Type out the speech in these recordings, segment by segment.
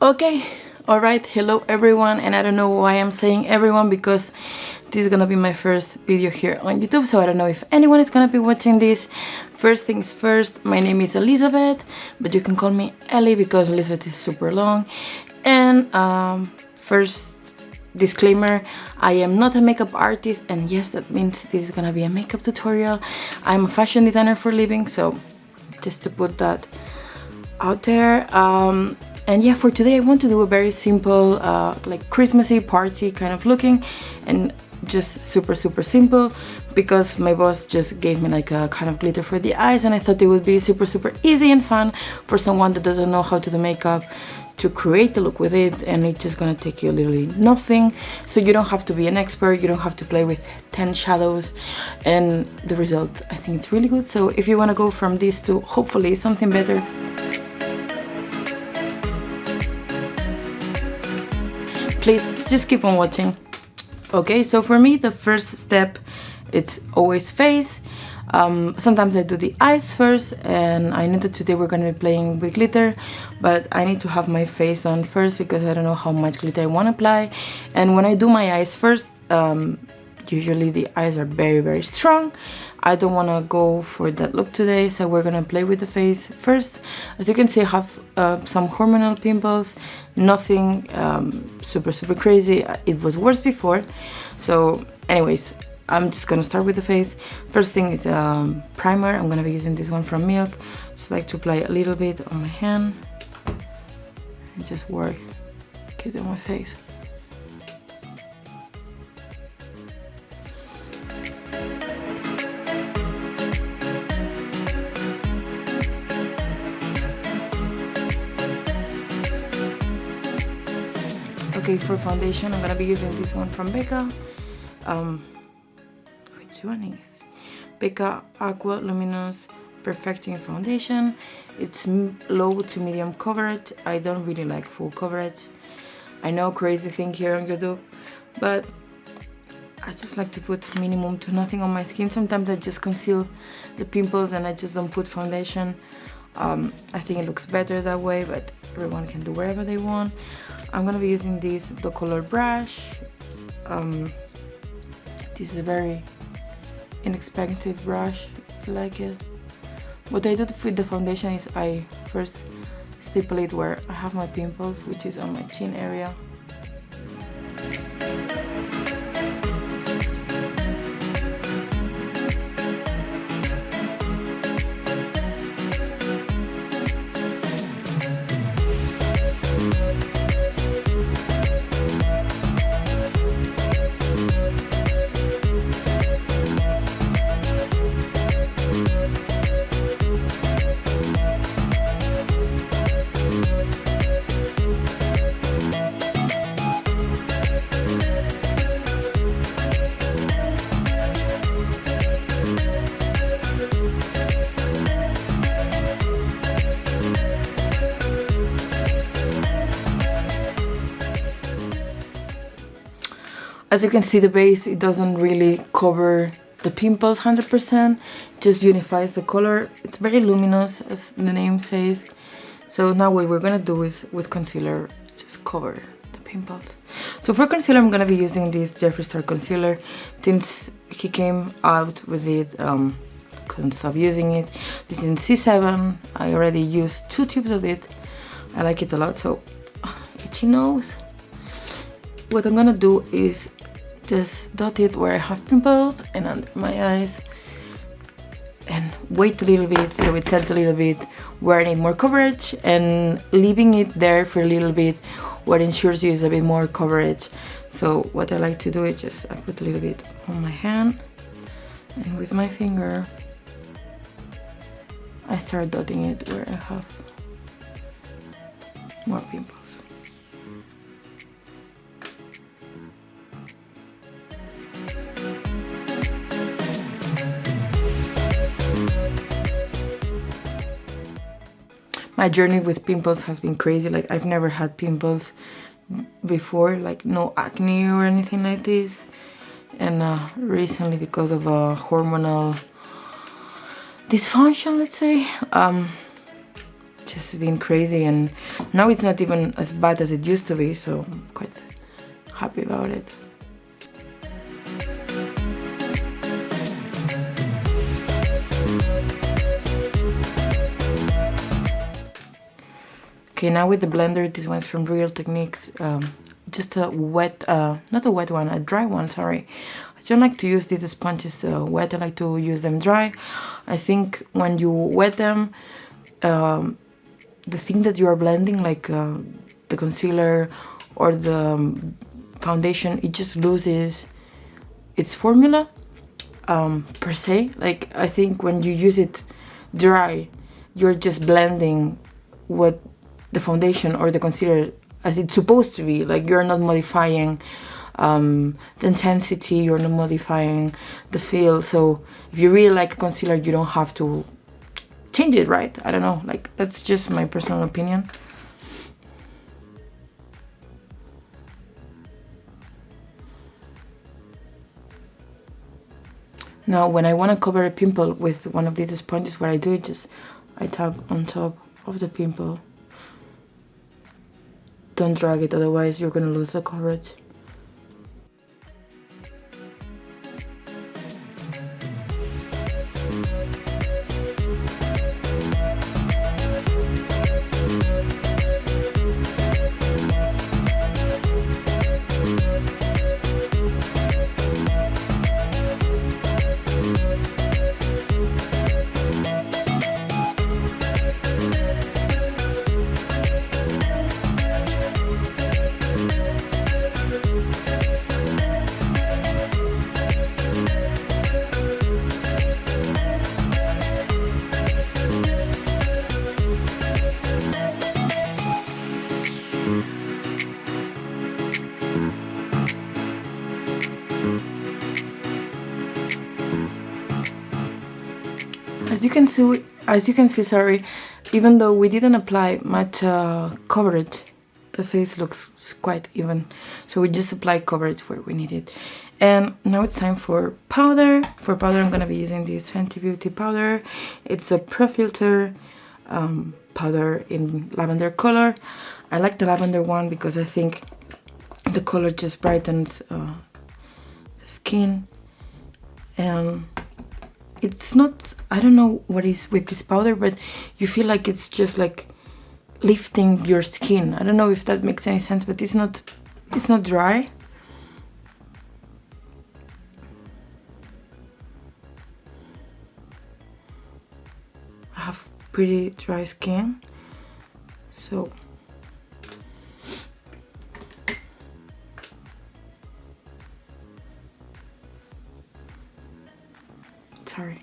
Okay, alright, hello everyone, and I don't know why I'm saying everyone because this is gonna be my first video here on YouTube, so I don't know if anyone is gonna be watching this. First things first, my name is Elizabeth, but you can call me Ellie because Elizabeth is super long. And first disclaimer, I am not a makeup artist, and yes, that means this is gonna be a makeup tutorial. I'm a fashion designer for a living, so just to put that out there. And yeah, for today I want to do a very simple like Christmassy party kind of looking, and just super simple because my boss just gave me like a kind of glitter for the eyes, and I thought it would be super easy and fun for someone that doesn't know how to do makeup to create the look with it, and it's just gonna take you literally nothing. So you don't have to be an expert, you don't have to play with 10 shadows, and the result, I think it's really good. So if you want to go from this to hopefully something better, please just keep on watching. Okay, so for me the first step, it's always face. Sometimes I do the eyes first, and I know that today we're gonna be playing with glitter, but I need to have my face on first because I don't know how much glitter I want to apply. And when I do my eyes first, usually the eyes are very strong. I don't want to go for that look today, so we're gonna play with the face first. As you can see, I have some hormonal pimples, nothing super crazy. It was worse before. So anyways, I'm just gonna start with the face. First thing is primer. I'm gonna be using this one from Milk. Just like to apply a little bit on my hand and just work it on my face. Okay, for foundation, I'm gonna be using this one from Becca. Which one is? Becca Aqua Luminous Perfecting Foundation. It's low to medium coverage. I don't really like full coverage. I know, crazy thing here on YouTube, but I just like to put minimum to nothing on my skin. Sometimes I just conceal the pimples and I just don't put foundation. I think it looks better that way, but everyone can do whatever they want. I'm gonna be using the color brush. This is a very inexpensive brush. I like it. What I do with the foundation is I first stipple it where I have my pimples, which is on my chin area. As you can see, the base, it doesn't really cover the pimples 100%, just unifies the color. It's very luminous, as the name says. So now what we're gonna do is with concealer, just cover the pimples. So for concealer, I'm gonna be using this Jeffree Star concealer. Since he came out with it, couldn't stop using it. This is in C7. I already used 2 tubes of it. I like it a lot. So itchy nose. What I'm gonna do is just dot it where I have pimples and under my eyes, and wait a little bit so it sets a little bit where I need more coverage, and leaving it there for a little bit what ensures you is a bit more coverage. So what I like to do is just I put a little bit on my hand, and with my finger I start dotting it where I have more pimples. My journey with pimples has been crazy. Like, I've never had pimples before, like no acne or anything like this. And recently, because of a hormonal dysfunction, let's say, just been crazy, and now it's not even as bad as it used to be, so I'm quite happy about it. Okay, now with the blender, this one's from Real Techniques. Just a wet, not a wet one, a dry one, sorry. I don't like to use these sponges wet, I like to use them dry. I think when you wet them, the thing that you are blending, like the concealer or the foundation, it just loses its formula, per se. Like, I think when you use it dry, you're just blending what the foundation or the concealer as it's supposed to be. Like, you're not modifying the intensity, you're not modifying the feel. So if you really like a concealer, you don't have to change it, right? I don't know, like, that's just my personal opinion. Now when I want to cover a pimple with one of these sponges, what I do is just I tap on top of the pimple. Don't drag it, otherwise you're gonna lose the coverage. As you can see, sorry, even though we didn't apply much coverage, the face looks quite even. So we just apply coverage where we need it. And now it's time for powder. For powder, I'm gonna be using this Fenty Beauty powder. It's a Pro Filter powder in lavender color. I like the lavender one because I think the color just brightens the skin. And it's not, I don't know what is with this powder, but you feel like it's just like lifting your skin. I don't know if that makes any sense, but it's not dry. I have pretty dry skin, so sorry.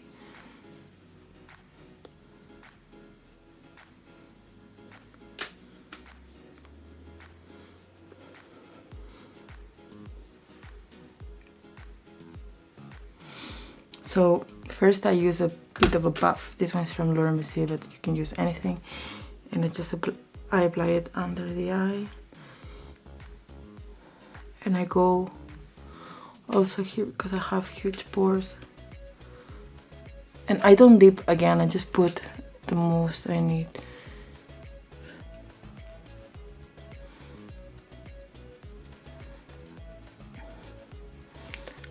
So first I use a bit of a buff. This one's from Laura Mercier, but you can use anything. And I apply it under the eye. And I go also here because I have huge pores. And I don't dip again, I just put the most I need.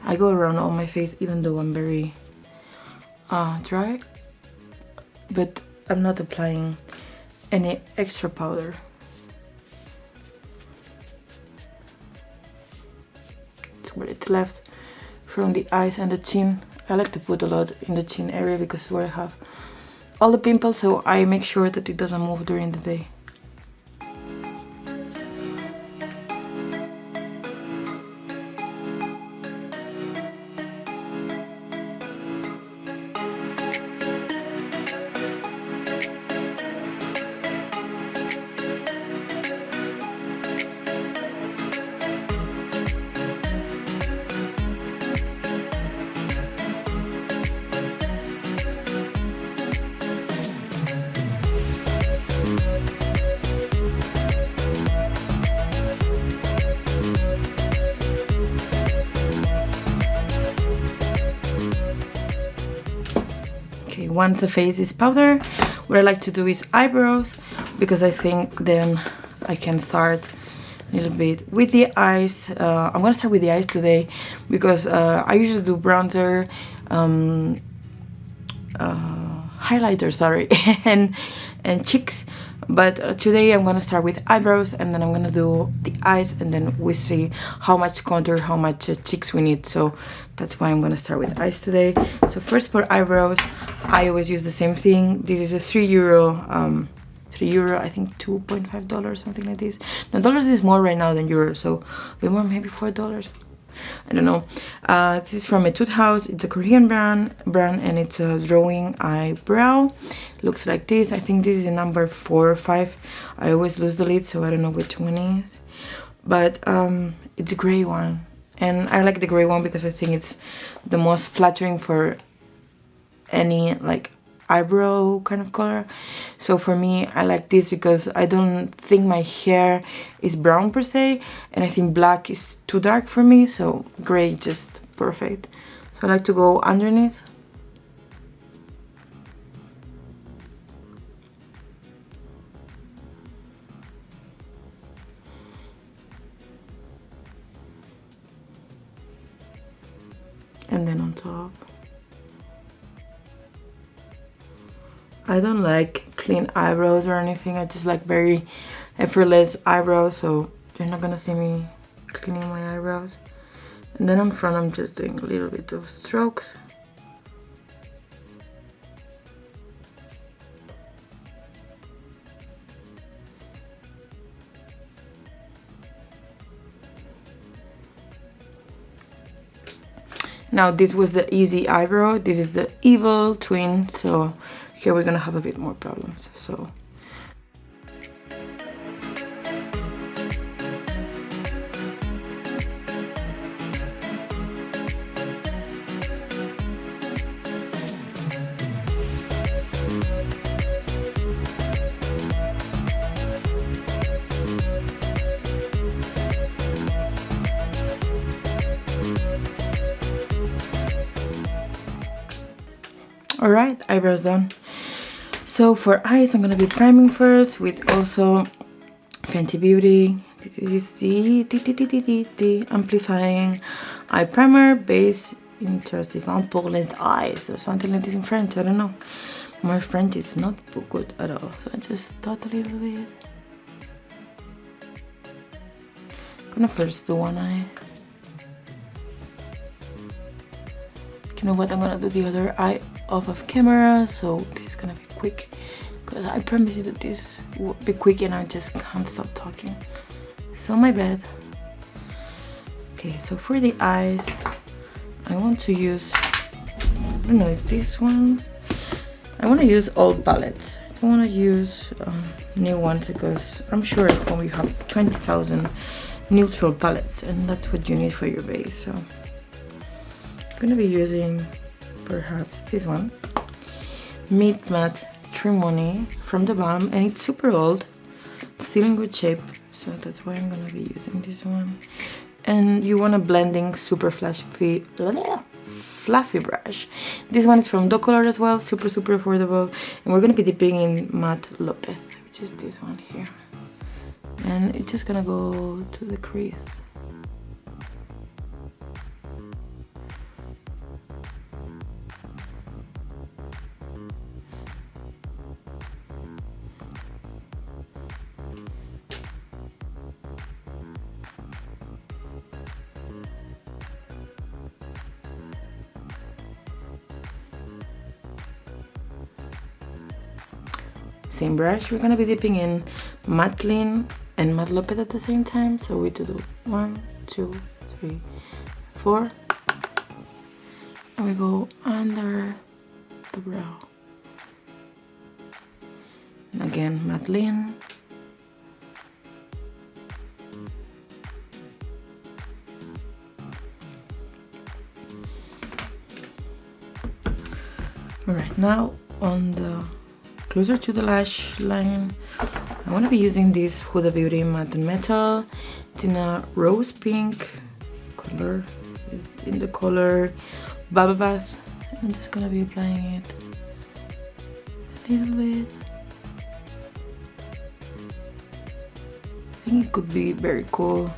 I go around all my face even though I'm very dry, but I'm not applying any extra powder. It's where it's left from the eyes and the chin. I like to put a lot in the chin area because it's where I have all the pimples, so I make sure that it doesn't move during the day. once the face is powder, what I like to do is eyebrows, because I think then I can start a little bit with the eyes. I'm gonna start with the eyes today because I usually do bronzer, highlighter, sorry, and cheeks. But today I'm gonna start with eyebrows, and then I'm gonna do the eyes, and then we see how much contour, how much cheeks we need. So that's why I'm gonna start with eyes today. So first for eyebrows, I always use the same thing. This is a €3, €3, I think $2.5, something like this. Now dollars is more right now than euros, so a bit more, maybe $4. I don't know. This is from Ethude house. It's a Korean brand, and it's a drawing eyebrow. Looks like this. I think this is a number 4 or 5. I always lose the lid, so I don't know which one is. But it's a gray one, and I like the gray one because I think it's the most flattering for any like eyebrow kind of color. So for me, I like this because I don't think my hair is brown per se, and I think black is too dark for me, so gray just perfect. So I like to go underneath. And then on top. I don't like clean eyebrows or anything. I just like very effortless eyebrows, so you're not gonna see me cleaning my eyebrows. And then on front, I'm just doing a little bit of strokes. Now this was the easy eyebrow. This is the evil twin, so here we're gonna have a bit more problems. So alright, eyebrows done. So for eyes, I'm gonna be priming first with also Fenty Beauty. This is the amplifying eye primer, base intensifying pour les eyes, or something like this in French. I don't know. My French is not good at all, so I just thought a little bit. I'm gonna first do one eye. You know what, I'm gonna do the other eye off of camera, so this is gonna be quick, because I promise you that this will be quick and I just can't stop talking, so my bad. Okay, so for the eyes, I want to use, I don't know if this one, I want to use old palettes. I don't want to use new ones, because I'm sure at home you have 20,000 neutral palettes, and that's what you need for your base. So I'm gonna be using perhaps this one, Meat Matte Trimony from the Balm, and it's super old, still in good shape, so that's why I'm gonna be using this one. And you want a blending super fluffy brush. This one is from Color as well, super affordable, and we're gonna be dipping in Matte Lopez, which is this one here, and it's just gonna go to the crease. Same brush, we're gonna be dipping in Matte Lean and Matte Lopez at the same time, so we do 1, 2, 3, 4, and we go under the brow, and again Matte Lean, all right. Now on the closer to the lash line, I want to be using this Huda Beauty Matte Metal. It's in a rose pink color, it's in the color Bubble Bath. I'm just gonna be applying it little bit. I think it could be very cool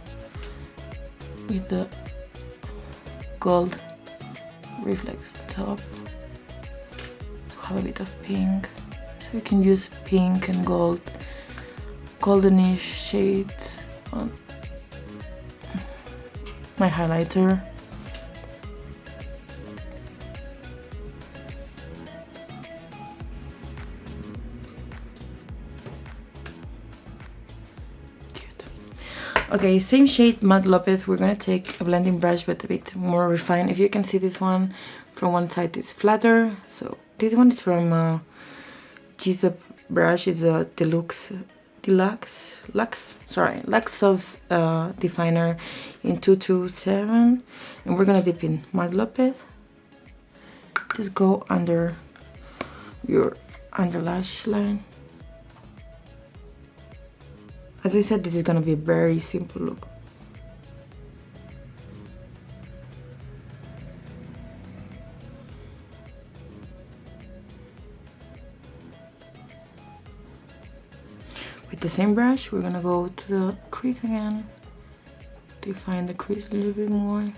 with the gold reflex on top to have a bit of pink. So you can use pink and gold, goldenish shades on my highlighter. Okay, same shade, Matte Lopez. We're gonna take a blending brush but a bit more refined. If you can see this one, from one side it's flatter. So this one is from G-Stop brush, is a Lux Soft Definer in 227. And we're gonna dip in Matte Lopez. Just go under your under lash line. As I said, this is gonna be a very simple look. With the same brush, we're gonna go to the crease again, define the crease a little bit more.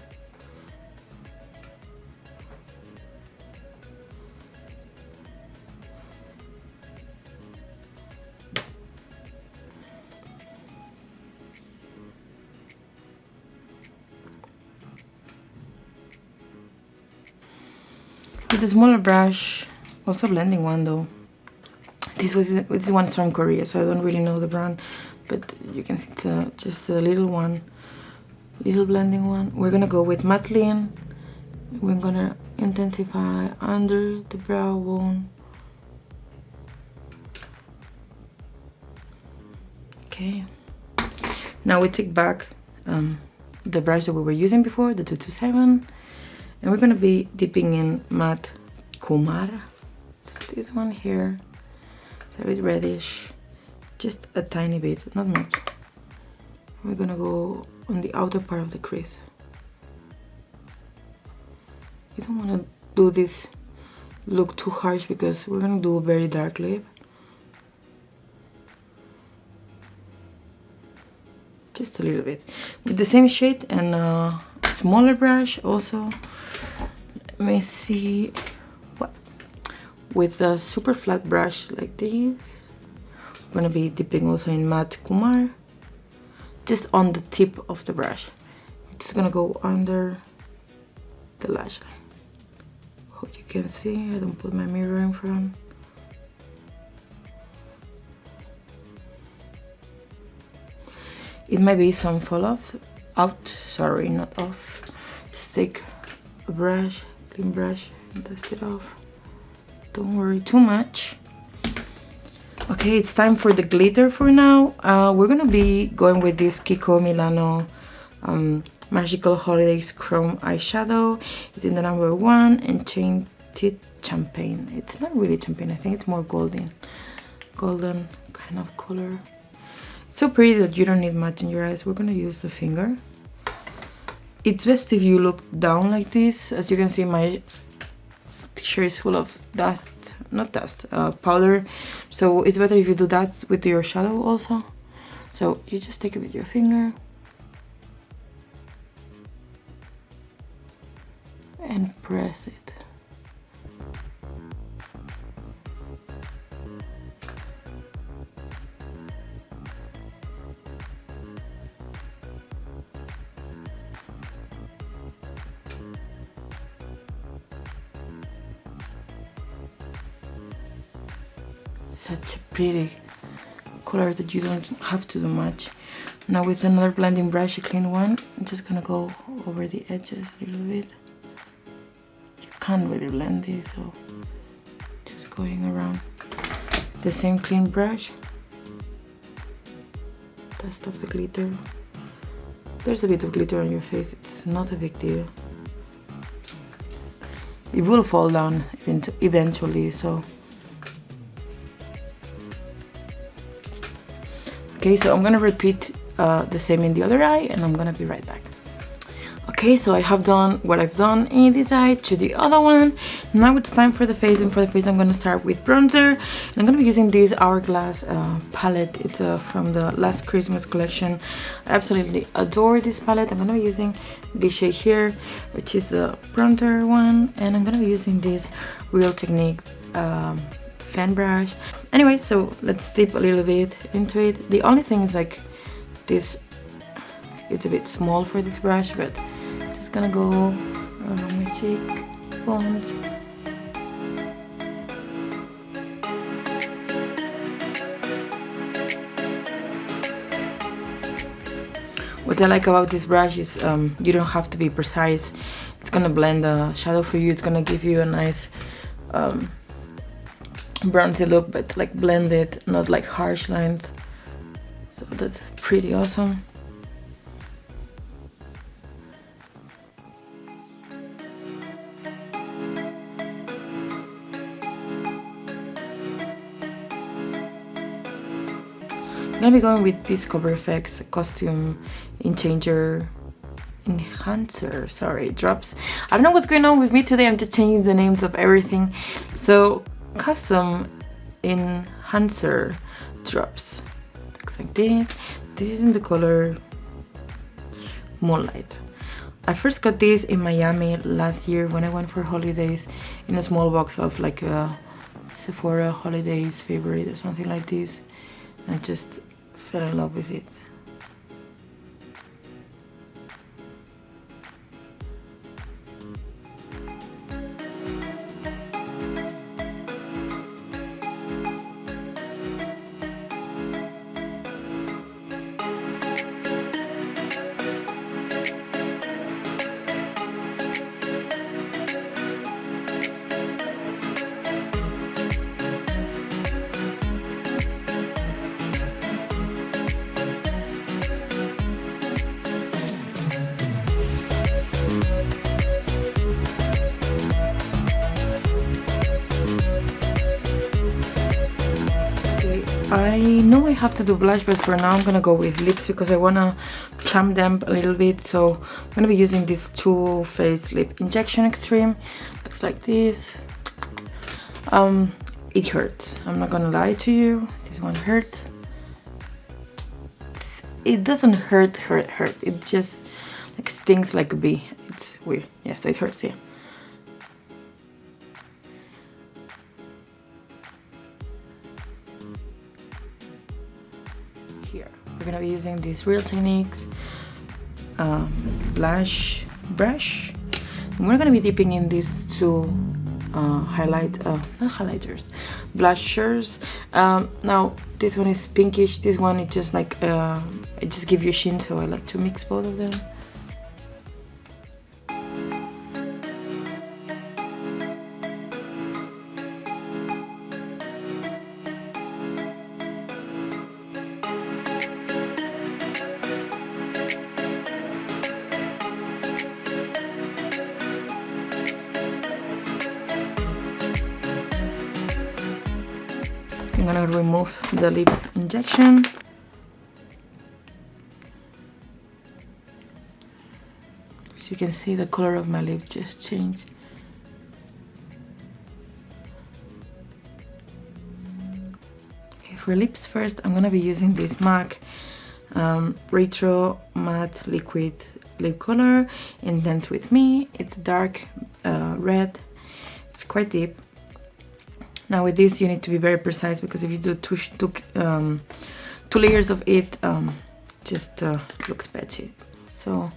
With a smaller brush, also blending one though. This one is from Korea, so I don't really know the brand, but you can see it's just a little one, little blending one. We're gonna go with Matte Lean. We're gonna intensify under the brow bone. Okay. Now we take back the brush that we were using before, the 227. And we're gonna be dipping in Matte Kumar. So this one here, it's a bit reddish, just a tiny bit, not much. We're gonna go on the outer part of the crease. You don't wanna do this look too harsh because we're gonna do a very dark lip. Just a little bit. With the same shade and a smaller brush also. Let me see what, with a super flat brush like this, I'm gonna be dipping also in Matte Kumar, just on the tip of the brush. I'm just gonna go under the lash line. Hope you can see. I don't put my mirror in front. It might be some fall off, sorry, not off. Just take a brush, clean brush, and dust it off. Don't worry too much. Okay, it's time for the glitter for now. We're gonna be going with this Kiko MilanoMagical Holidays Chrome eyeshadow. It's in the number 1 Enchanted Champagne. It's not really champagne, I think it's more golden kind of color. It's so pretty that you don't need much in your eyes. We're gonna use the finger. It's best if you look down like this. As you can see, my t-shirt is full of dust, not dust, powder. So it's better if you do that with your shadow also. So you just take it with your finger and press it. Such a pretty color that you don't have to do much. Now with another blending brush, a clean one, I'm just gonna go over the edges a little bit. You can't really blend this, so just going around. The same clean brush. Dust off the glitter. There's a bit of glitter on your face, it's not a big deal. It will fall down eventually, so. Okay, so I'm gonna repeat the same in the other eye and I'm gonna be right back. Okay, so I have done what I've done in this eye to the other one. Now it's time for the face, and for the face I'm going to start with bronzer. And I'm going to be using this Hourglass palette. It's from the last Christmas collection. I absolutely adore this palette. I'm going to be using this shade here, which is the bronzer one. And I'm going to be using this Real Technique fan brush. Anyway, so let's dip a little bit into it. The only thing is like this, it's a bit small for this brush, but just gonna go around my cheekbones. What I like about this brush is you don't have to be precise. It's gonna blend the shadow for you. It's gonna give you a nice bronzy look, but like blended, not like harsh lines. So that's pretty awesome. I'm gonna be going with this Cover FX Costume Enhancer, sorry, drops. I don't know what's going on with me today. I'm just changing the names of everything. So Custom Enhancer drops. Looks like this. This is in the color Moonlight. I first got this in Miami last year when I went for holidays in a small box of like a Sephora holidays favorite or something like this. I just fell in love with it. I know I have to do blush, but for now I'm gonna go with lips because I wanna plump them a little bit. So I'm gonna be using this Too Faced Lip Injection Extreme. Looks like this. It hurts. I'm not gonna lie to you. This one hurts. It doesn't hurt. It just like stings like a bee. It's weird. Yeah, so it hurts. Yeah. Here we're gonna be using this Real Techniques blush brush, and we're gonna be dipping in these two blushers. Now this one is pinkish, this one is just like it just gives you sheen, so I like to mix both of them. I'm gonna remove the lip injection. As you can see, the color of my lip just changed. Okay, for lips first, I'm gonna be using this MAC Retro Matte Liquid Lip Color, Intense With Me. It's dark red. It's quite deep. Now with this you need to be very precise, because if you do two layers of it, just looks patchy. So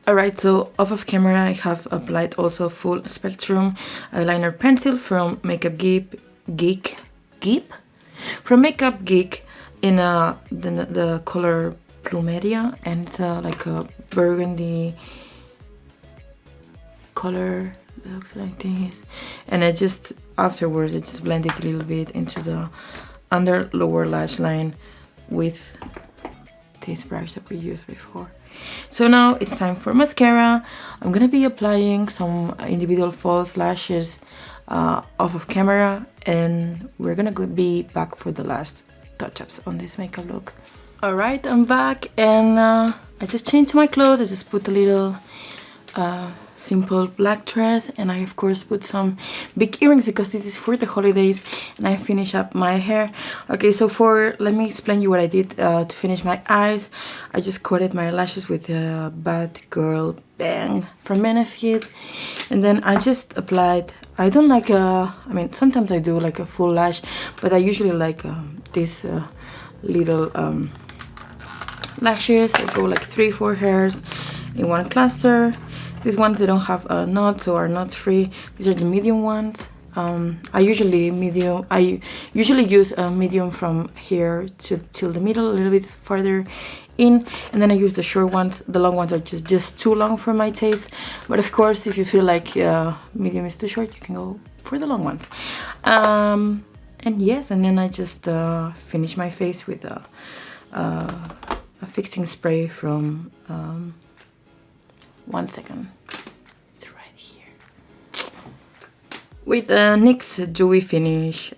alright, so off of camera I have applied also full spectrum eyeliner pencil from Makeup Geek. From Makeup Geek. in the color Plumeria, and it's like a burgundy color. It looks like this, and I just afterwards I just blend it a little bit into the under lower lash line with this brush that we used before. So now it's time for mascara. I'm gonna be applying some individual false lashes off of camera, and we're gonna be back for the last touch-ups on this makeup look. Alright, I'm back, and I just changed my clothes. I just put a little simple black dress, and I of course put some big earrings because this is for the holidays, and I finish up my hair. Okay, so let me explain you what I did to finish my eyes. I just coated my lashes with a Bad Girl Bang from Benefit, and then I just applied, I don't like I mean sometimes I do like a full lash, but I usually like this little lashes. I go like 3-4 hairs in one cluster. These ones, they don't have knots, so are not free. These are the medium ones. I usually use a medium from here till the middle, a little bit farther in, and then I use the short ones. The long ones are just too long for my taste, but of course if you feel like medium is too short, you can go for the long ones. And yes, and then I just finish my face with a fixing spray from 1 second, it's right here, with NYX Dewy Finish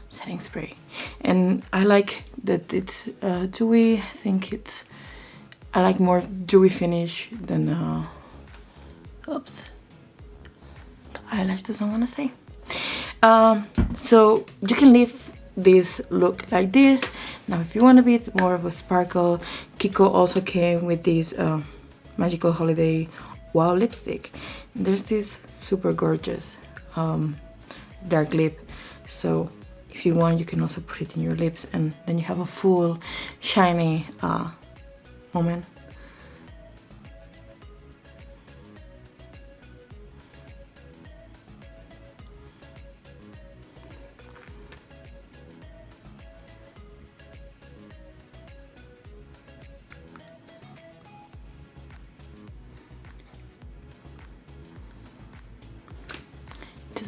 setting spray. And I like that it's dewy. I think I like more dewy finish than oops, the eyelash doesn't want to stay. So you can leave this look like this. Now if you want a bit more of a sparkle, Kiko also came with this Magical Holiday Wow lipstick. There's this super gorgeous dark lip, so if you want you can also put it in your lips, and then you have a full shiny moment.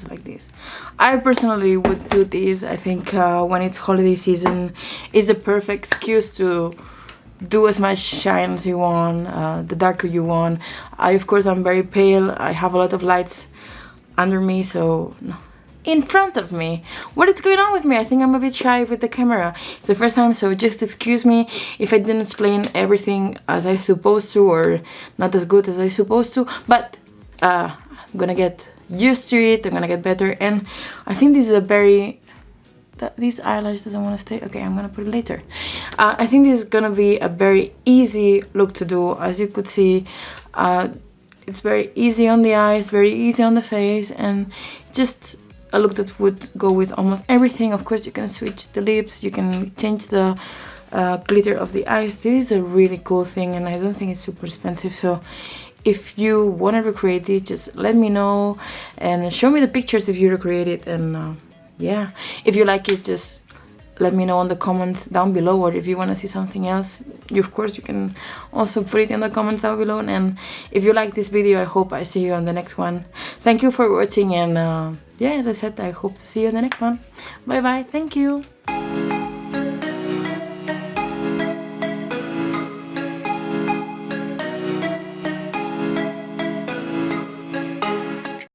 Like this. I personally would do this. I think when it's holiday season, it's the perfect excuse to do as much shine as you want, the darker you want. Of course I'm very pale. I have a lot of lights under me, so no, in front of me. What is going on with me? I think I'm a bit shy with the camera. It's the first time, so just excuse me if I didn't explain everything as I supposed to, or not as good as I supposed to, but I'm gonna get used to it. I'm gonna get better, and I think this is a very this eyelash doesn't want to stay. Okay, I'm gonna put it later. I think this is gonna be a very easy look to do. As you could see, it's very easy on the eyes, very easy on the face, and just a look that would go with almost everything. Of course you can switch the lips, you can change the glitter of the eyes. This is a really cool thing, and I don't think it's super expensive, so if you want to recreate it, just let me know and show me the pictures if you recreate it. And yeah, if you like it, just let me know in the comments down below, or if you want to see something else, of course you can also put it in the comments down below. And if you like this video, I hope I see you on the next one. Thank you for watching, and yeah, as I said, I hope to see you in the next one. Bye bye. Thank you.